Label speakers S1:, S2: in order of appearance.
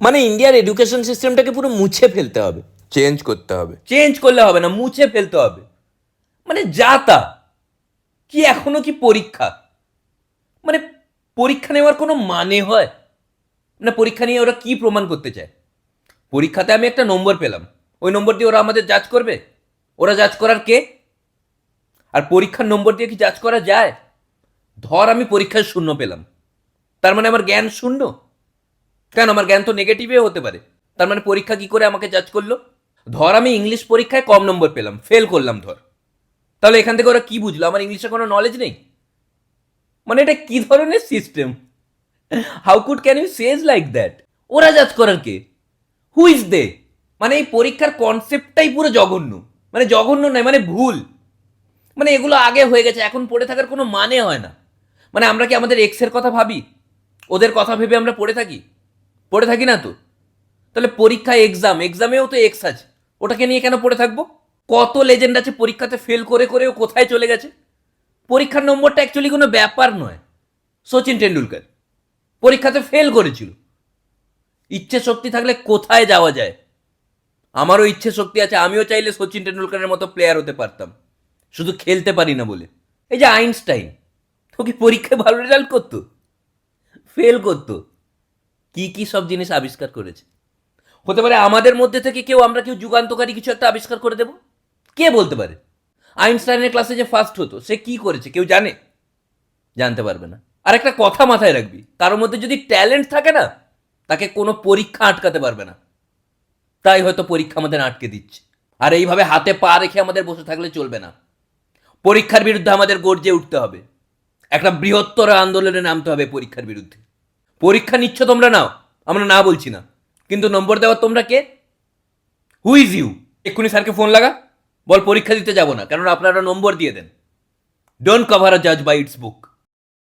S1: মানে ইন্ডিয়ার এডুকেশন সিস্টেমটাকে পুরো মুছে ফেলতে হবে, চেঞ্জ করতে হবে।
S2: চেঞ্জ করলে হবে না, মুছে ফেলতে হবে। মানে যা তা, কি এখনো কি পরীক্ষা? মানে পরীক্ষা নেওয়ার কোনো মানে হয়? না, পরীক্ষা নিয়ে ওরা কি প্রমাণ করতে চায়? পরীক্ষাতে আমি একটা নম্বর পেলাম, ওই নম্বর দিয়ে ওরা আমাদের জাজ করবে? ওরা জাজ করার কে? আর পরীক্ষার নম্বর দিয়ে কি জাজ করা যায়? ধর আমি পরীক্ষায় শূন্য পেলাম, তার মানে আমার জ্ঞান শূন্য? কেন, আমার জ্ঞান তো নেগেটিভে হতে পারে। তার মানে পরীক্ষা কি করে আমাকে জাজ করলো? ধর আমি ইংলিশ পরীক্ষায় কম নম্বর পেলাম, ফেল করলাম ধর, তাহলে এখান থেকে ওরা কি বুঝলো? আমার ইংলিশে কোনো নলেজ নেই? মানে এটা কি ধরনের system? How could can you says like that? ওরা জাজ করার কে? Who is they? মানে এই পরীক্ষার কনসেপ্টটাই পুরো জঘন্য। মানে জঘন্য নয়, মানে ভুল। মানে এগুলো আগে হয়ে গেছে, এখন পড়ে থাকার কোনো মানে হয় না। মানে আমরা কি আমাদের এক্সের কথা ভাবি? ওদের কথা ভেবে আমরা পড়ে থাকি? পড়ে থাকি না তো। তাহলে পরীক্ষা, এক্সামেও তো এক্স আছে, ওটাকে নিয়ে কেন পড়ে থাকবো? কত লেজেন্ড আছে পরীক্ষাতে ফেল করে করেও কোথায় চলে গেছে। পরীক্ষার নম্বরটা অ্যাকচুয়ালি কোনো ব্যাপার নয়। সচিন টেন্ডুলকার পরীক্ষাতে ফেল করেছিল, ইচ্ছে শক্তি থাকলে কোথায় যাওয়া যায়। আমারও ইচ্ছে শক্তি আছে, আমিও চাইলে সচিন টেন্ডুলকারের মতো প্লেয়ার হতে পারতাম, শুধু খেলতে পারি না বলে। এই যে আইনস্টাইন, ও কি পরীক্ষায় ভালো রেজাল্ট করতো? ফেল করতো। কি কি সব জিনিস আবিষ্কার করেছে। হতে পারে আমাদের মধ্যে থেকে আমরা কেউ যুগান্তকারী কিছু একটা আবিষ্কার করে দেব। কে বলতে পারে? আইনস্টাইনের ক্লাসে যে ফার্স্ট হতো, সে কি করেছে কেউ জানে? জানতে পারবে না। আর একটা কথা মাথায় রাখবি, কারোর মধ্যে যদি ট্যালেন্ট থাকে না, তাকে কোনো পরীক্ষা আটকাতে পারবে না। তাই হয়তো পরীক্ষা আমাদের আটকে দিচ্ছে। আর এইভাবে হাতে পা রেখে আমাদের বসে থাকলে চলবে না। পরীক্ষার বিরুদ্ধে আমাদের গর্জে উঠতে হবে, একটা বৃহত্তর আন্দোলনে নামতে হবে পরীক্ষার বিরুদ্ধে। পরীক্ষা নিচ্ছ তোমরা, নাও, আমরা না বলছি না, কিন্তু নম্বর দেওয়ার তোমরা কে? Who is you? এক্ষুনি স্যারকে ফোন লাগা, বল পরীক্ষা দিতে যাব না, কেননা আপনারা নম্বর দিয়ে দেন। ডোন্ট কভার আ জাজ বাই ইটস বুক।